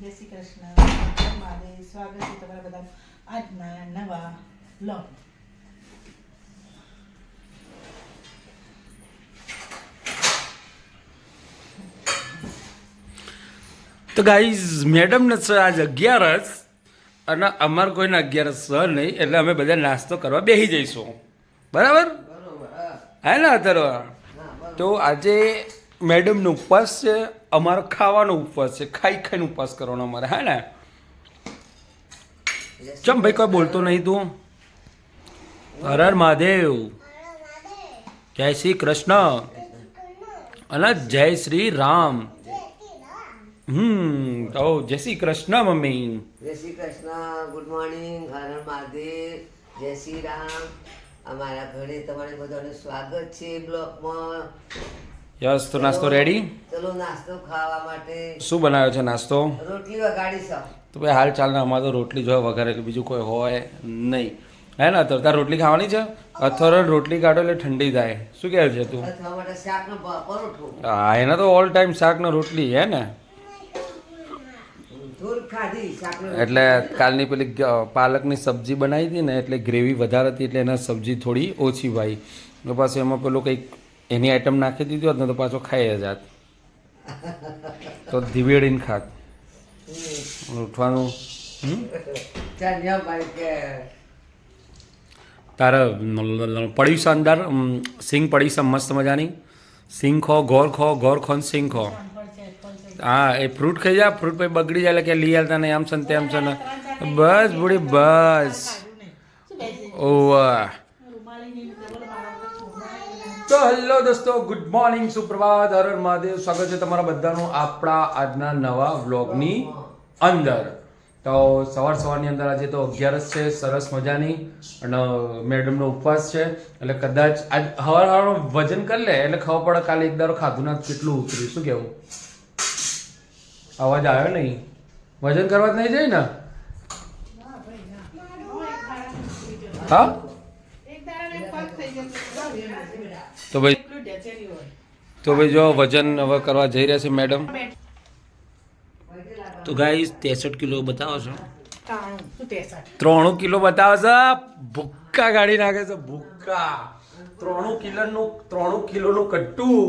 જય શ્રી કૃષ્ણ મહાદેવ. સ્વાગત છે તમારા બધા આજના નવા બ્લોગ. તો ગાઈઝ મેડમને છે આજ 11 અને અમારે કોઈને 11 નહીં, એટલે અમે બધા નાસ્તો કરવા બેસી જઈશું. બરાબર હે ને? અત્યારે તો આજે મેડમનો ઉપવાસ છે, અમારો ખાવાનો ઉપવાસ છે, ખાઈને ઉપવાસ કરવાનો અમારે. હે ને? ચમ ભાઈ કોઈ બોલતો નહીં તું? હર હર મહાદેવ, જય શ્રી કૃષ્ણ અને જય શ્રી રામ. તો જય શ્રી કૃષ્ણ મમ્મી. જય શ્રી કૃષ્ણ, ગુડ મોર્નિંગ, હર હર મહાદેવ, જય શ્રી રામ. અમારા ઘરે તમારે બધાનું સ્વાગત છે બ્લોકમાં. યસ, તો નાસ્તો રેડી? ચલો નાસ્તો ખાવા માટે. શું બનાવ્યો છે નાસ્તો? રોટલી વગાડી છે. તો ભાઈ હાલ ચાલ ને, અમારે તો રોટલી જોઈએ વઘારે, એટલે બીજું કોઈ હોય નહીં. હે ને? તો તાર રોટલી ખાવાની છે? અથોરણ રોટલી કાઢો એટલે ઠંડી થાય. શું કહે છે તું? અથવા માટે શાકનો પરોઠો. હા, એના તો ઓલ ટાઈમ શાક ને રોટલી. હે ને? થોડી ખાધી શાકનો. એટલે કાલની પેલી પાલકની સબ્જી બનાવી હતી ને, એટલે ગ્રેવી વધારે હતી, એટલે એને સબ્જી થોડી ઓછી ભાઈ. તો પાછું એમાં પેલું કંઈક એની આઈટમ નાખી દીધી હોત ને તો પાછો ખાઈ જાત, તો દિવેડીને ખાત. ઉઠવાનું ચાલ્યા ભાઈ કે તારે પડી છે અંદર સિંગ પડી છે મસ્ત મજાની. સિંગ ખો, ગોળ ખો, ગોળ ખો ને સિંગ ખો. હા, એ ફ્રૂટ ખાઈ જા, ફ્રૂટ પછી બગડી જાય એટલે કે લઈ આવતા નહીં, આમ છે ને તેમ છે ને. બસ બુડી બસ. ઓહ, તો હેલો દોસ્તો, ગુડ મોર્નિંગ, સુપ્રભાત, હર હર મહાદેવ. સ્વાગત છે તમારા બધાનું આપણા આજના નવા વ્લોગની અંદર. તો સવારની અંદર આજે તો 11 છે, સરસ મજાની, અને મેડમનો ઉપવાસ છે, એટલે કદાચ આજ હવારનું વજન કરી લે એટલે ખબર પડે કાલે એક દારો ખાધું ના કેટલું ઉતર્યું. શું કેવું? અવાજ આવ્યો નહીં? વજન કરવા જ નહીં જાય ને? હા, તો ભાઈ જો વજન હવે કરવા જઈ રહ્યા છે મેડમ. તો ગાઈસ 63 કિલો બતાવો છો? 93 કિલો બતાવો છે. ભૂક્કા ગાડી નાખે છે, ભૂક્કા. 93 કિલોનું કટ્ટું,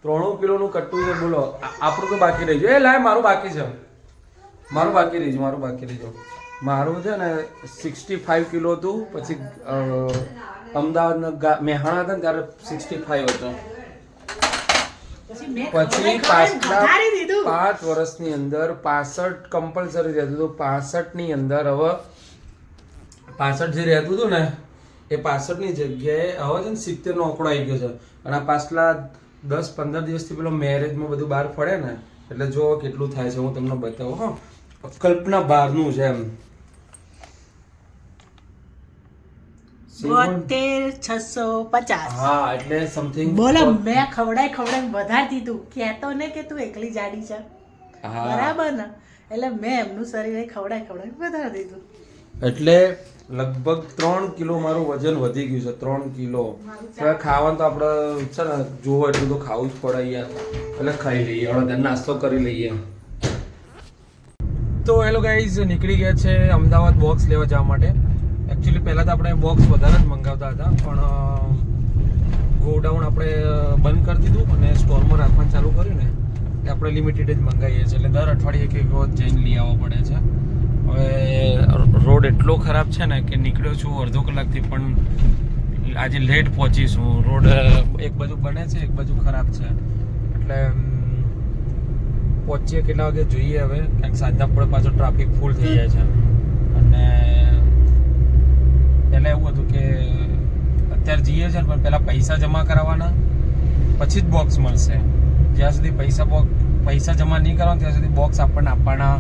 93 કિલોનું કટ્ટું છે. બોલો, આપણું તો બાકી રહી ગયું. એ લાય, મારું બાકી છે, મારું બાકી રહી ગયું. મારું છે ને 65 કિલો હતું, પછી અમદાવાદના મહેસાણા હતા ને ત્યારે 65 હતો. પછી પાછલા 5 વર્ષની અંદર 65 કમ્પલસરી રહેતું હતું. 65 ની અંદર હવે 65 જે રહેતું હતું ને, એ 65 ની જગ્યાએ હવે છે ને 70 નો આંકડો આવી ગયો છે. અને આ પાછલા 10-15 દિવસથી પેલો મેરેજમાં બધું બહાર પડે ને, એટલે જો કેટલું થાય છે હું તમને બતાવું. હા, કલ્પના બહારનું છે એમ. 72,650. હા, એટલે સમથિંગ. બોલો, મેં ખવડાઈ વધારતી તું, કહેતો ને કે તું એકલી જાડી છે. બરાબર ને? એટલે મેં એમનું શરીર ખવડાઈ વધારી દીધું. એટલે લગભગ 3 કિલો મારું વજન વધી ગયું છે. 3 કિલો. ખાવાનું તો આપણે છે ને જોવો એટલું તો ખાવું જ પડે યાર, એટલે ખાઈ લઈએ. હવે નાસ્તો કરી લઈએ. તો હેલો ગાઈઝ, નીકળી ગયા છે અમદાવાદ બોક્સ લેવા જવા માટે. એકચ્યુઅલી પહેલાં તો આપણે બોક્સ વધારે જ મંગાવતા હતા, પણ ગોડાઉન આપણે બંધ કરી દીધું અને સ્ટોરમાં રાખવાનું ચાલુ કર્યું ને, એટલે આપણે લિમિટેડ જ મંગાવીએ છીએ. એટલે દર અઠવાડિયે એક વખત જઈને લઈ આવવા પડે છે. હવે રોડ એટલો ખરાબ છે ને કે નીકળ્યો છું અડધો કલાકથી, પણ આજે લેટ પહોંચીશું. રોડ એક બાજુ બને છે, એક બાજુ ખરાબ છે, એટલે પહોંચીએ કેટલા વાગે જોઈએ હવે, કારણ કે સાંજના પડે પાછો ટ્રાફિક ફૂલ થઈ જાય છે. અને પહેલાં એવું હતું કે અત્યારે જઈએ છે ને, પણ પહેલાં પૈસા જમા કરાવવાના, પછી જ બોક્સ મળશે. જ્યાં સુધી પૈસા જમા નહીં કરવાના ત્યાં સુધી બોક્સ આપણને આપવાના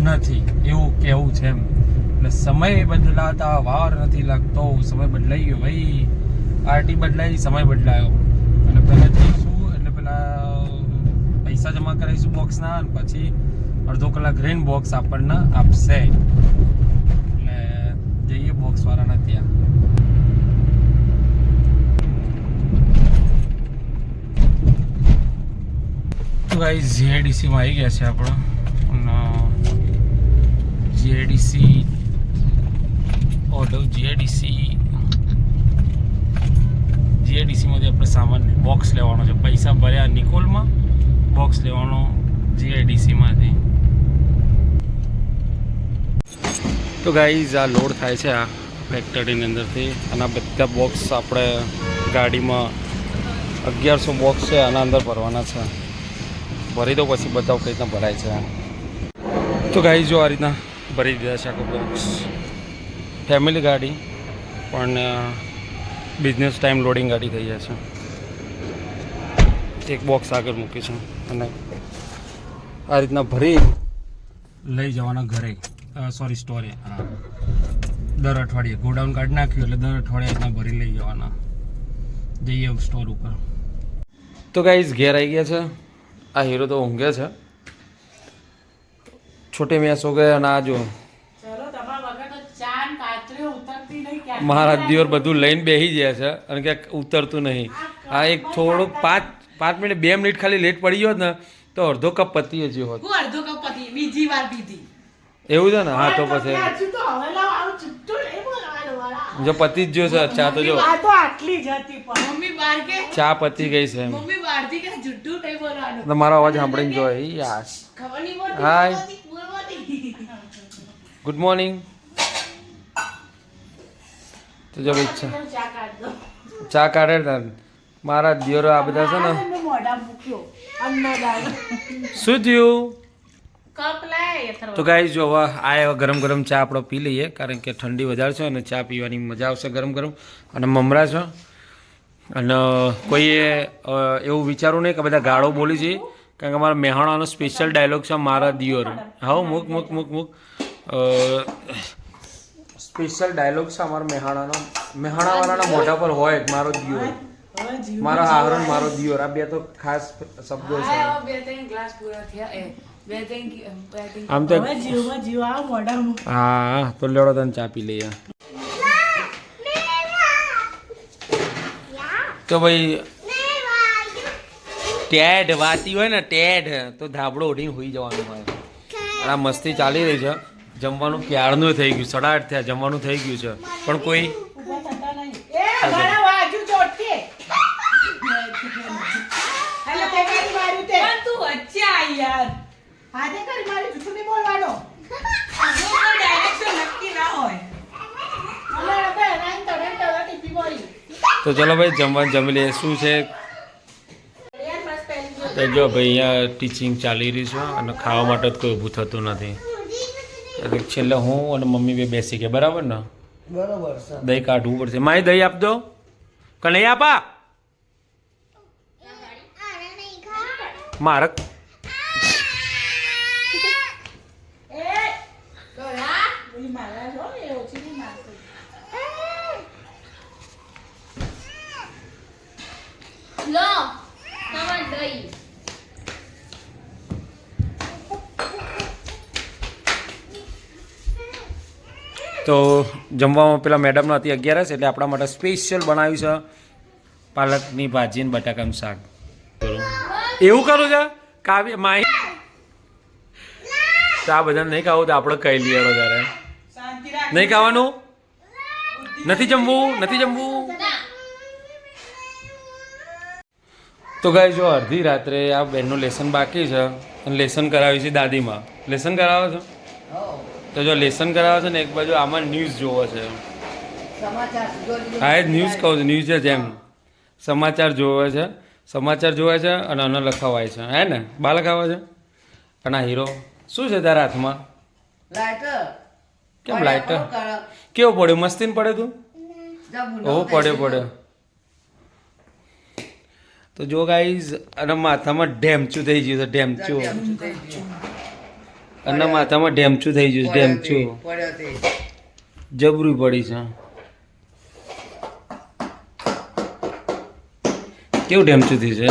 નથી, એવું કહેવું છે એમ. એટલે સમય બદલાતા વાર નથી લાગતો. સમય બદલાઈ ગયો ભાઈ, પાર્ટી બદલાઈ, સમય બદલાયો. અને પહેલાં જઈશું એટલે પહેલાં પૈસા જમા કરાવીશું બોક્સના, અને પછી અડધો કલાક રહીને બોક્સ આપણને આપશે. એટલે જઈએ બોક્સ વાળાના ત્યાં. ગાઈસ જીઆઈડીસીમાં આવી ગયા છે આપણે, અને જીઆઈડીસી ઓટો જીઆઈડીસીમાંથી આપણે સામાન બોક્સ લેવાનો છે. પૈસા ભર્યા નિકોલમાં, બોક્સ લેવાનો જીઆઈડીસીમાંથી. તો ગાઈઝ આ લોડ થાય છે આ ફેક્ટરીની અંદરથી, અને આ બધા બોક્સ આપણે ગાડીમાં 1100 બોક્સ છે આના અંદર ભરવાના છે. ભરી દો પછી બતાવો કઈ રીતના ભરાય છે. તો ગાઈઝ જો આ રીતના ભરી દીધા છે આખો બોક્સ. ફેમિલી ગાડી પણ બિઝનેસ ટાઈમ લોડિંગ ગાડી થઈ જાય છે. એક બોક્સ આગળ મૂકી છે અને આ રીતના ભરી લઈ જવાના ઘરે, સોરી સ્ટોરે. હા, દર અઠવાડિયે ગોડાઉન કાઢી નાખ્યું એટલે દર અઠવાડિયે રીતના ભરી લઈ જવાના. જઈએ સ્ટોર ઉપર. તો ગાઈઝ ઘેર આવી ગયા છે. આ હીરો તો ઊંઘે છે. છોટે મેં સો ગયા અને આ જો મારા દિયોર બધું લઈને બેસી ગયા છે અને ક્યાંક ઉતરતું નહીં. આ એક થોડુંક 5 મિનિટ 2 મિનિટ ખાલી લેટ પડી ગયો ને તો અડધો કપ પતી જ હોત. બીજી વાર પીધી એવું છે ને? હા તો પછી જો પતી જ ગયો છે ચા. તો જો આટલી જ હતી પણ મમ્મી બહાર કે ચા પતી ગઈ છે. મમ્મી બહારથી કે જુઠ્ઠું નહીં બોલવાનું. મારો અવાજ સાંભળીને જોય યાર. ખબર નહીં પડતી. હાય, ગુડ મોર્નિંગ. તો જો ભાઈ ચા કાઢ દો. ચા કાઢે ને મારા દિયોરો આ બધા છે ને. મોઢા મૂક્યો અન્નદાન. શું થયું? કપ લાય. તો ગાઈસ જો હવે આ ગરમ ગરમ ચા આપણે પી લઈએ, કારણ કે ઠંડી વધારે છે અને ચા પીવાની મજા આવશે ગરમ ગરમ. અને મમરા છે અને કોઈએ એવું વિચારવું નહીં કે બધા ગાળો બોલી છે, કારણ કે મારા મેહાણાનો સ્પેશિયલ ડાયલોગ છે મારા દિયોર. હા મૂક મૂક મૂક મૂક. સ્પેશિયલ ડાયલોગ છે અમારા મેહાણાવાળાના મોઢા પર હોય મારો દિયોર, મારો હાવરણ, મારો દિયોર. આ બે તો ખાસ શબ્દો છે. આમ તો હા તો લેવડો તને ચા પી લઈએ. તો ભાઈ ટેડ વાતી હોય ને ટેડ તો ધાબળો ઉઠીને હોઈ જવાનું હોય. આ મસ્તી ચાલી રહી છે. જમવાનું ક્યારનું થઈ ગયું, 8:30 થયા, જમવાનું થઈ ગયું છે પણ કોઈ તો ચલો ભાઈ જમવાનું જમી લઈએ. શું છે જો ભાઈ અહીંયા ટીચિંગ ચાલી રહી છે અને ખાવા માટે જ કોઈ ઊભું થતું નથી. એટલે છેલ્લે હું અને મમ્મી બે બેસી ગયા. બરાબર ને? બરોબર છે. દહીં કાઢવું પડશે. માય દહીં આપ દો કે નહીં આપા? મારે તો જમવામાં પેલા મેડમનો હતી 11 એટલે આપણા માટે સ્પેશિયલ બનાવ્યું છે પાલકની ભાજી અને બટાકાનું શાક. એવું કરું છે કાવ્ય માહી? તો આ બધાને નહીં ખાવું તો આપણે કહી લઈએ ત્યારે. નહીં ખાવાનું? નથી જમવું? નથી જમવું? તો ગાય જો અડધી રાત્રે આ બેનનું લેસન બાકી છે અને લેસન કરાવ્યું છે દાદીમાં. લેસન કરાવો છો? તો જો લેસન કરાવે છે ને એક બાજુ આમાં ન્યૂઝ જોવો છે. હા એ જ ન્યૂઝ કહું છું, ન્યૂઝ જ એમ સમાચાર જોવે છે, સમાચાર જોવે છે અને આને લખાવાય છે. હે ને? બા લખાવે છે. અને આ હીરો શું છે તારા હાથમાં? લાઇટર. કેમ લાઇટર? કેવો પડ્યો? મસ્તીને પડે તું? ઓહો પડ્યો. તો જો ગાઈઝ અને માથામાં ઢેમચું થઈ ગયું છે. ઢેમચું અને માથામાં ઢેમચું થઈ ગયું છે. ઢેમચું જબરું પડી છે. કેવું ઢેમચું થયું છે?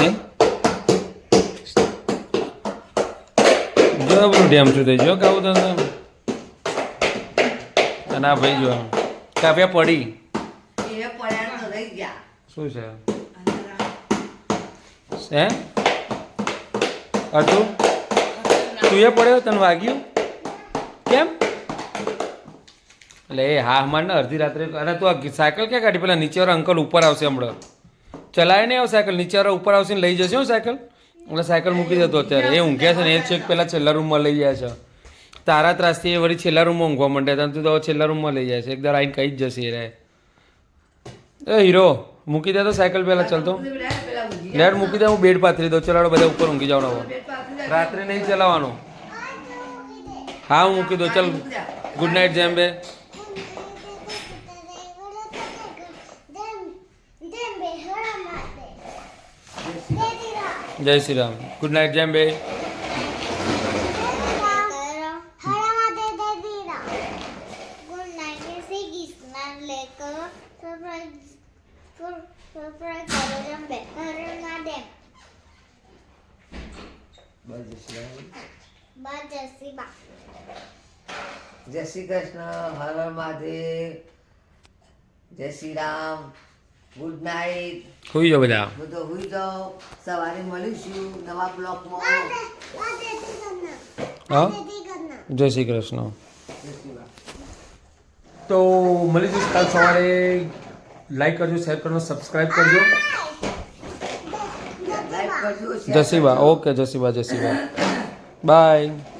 જબરું ઢેમચું થઈ ગયું. કાવું તને અને આ ભાઈ જો કાવ્યા પડી. શું છે? હે અડધું તું એ પડ્યો? તને વાગ્યું? કેમ? એટલે એ હા માર ને અડધી રાત્રે અને તું આ સાયકલ ક્યાં કાઢી પેલા નીચેવાળા અંકલ ઉપર આવશે હમણાં ચલાય નહીં આવ સાયકલ નીચેવાળા ઉપર આવશે ને લઈ જશે હું સાયકલ એટલે સાયકલ મૂકી દેતો અત્યારે એ ઊંઘ્યા છે ને એ છેક પેલા છેલ્લા રૂમમાં લઈ જાય છે તારા ત્રાસથી એ વળી છેલ્લા રૂમમાં ઊંઘવા માંડે તું તો છેલ્લા રૂમમાં લઈ જાય છે એકદર આવીને કહી જ જશે એ હીરો મૂકી દે તો સાયકલ પહેલાં ચાલતો લેટ મૂકી દે હું બેડ પાથરી દઉં ચલાડો બધા ઉપર ઊંઘી જાવ હવે રાત્રે નહીં ચલાવવાનું હા હું મૂકી દઉં ચાલ ગુડ નાઇટ જેમ્બે જય શ્રી રામ ગુડ નાઇટ જેમ્બે જય શ્રી કૃષ્ણ, હર હર મહાદેવ, જય શ્રી રામ, ગુડ નાઇટ. હોઈ જાઓ બધા બધો હોઈ જાઓ. સવારે મળીશું નવા બ્લોકમાં. હા જય શ્રી કૃષ્ણ. તો મળીશું કાલ સવારે. લાઈક કરજો, શેર કરજો, સબસ્ક્રાઈબ કરજો. લાઈક કરજો, જય શ્રી બા. ઓકે જય શ્રી બા, જય શ્રી બા. બાય.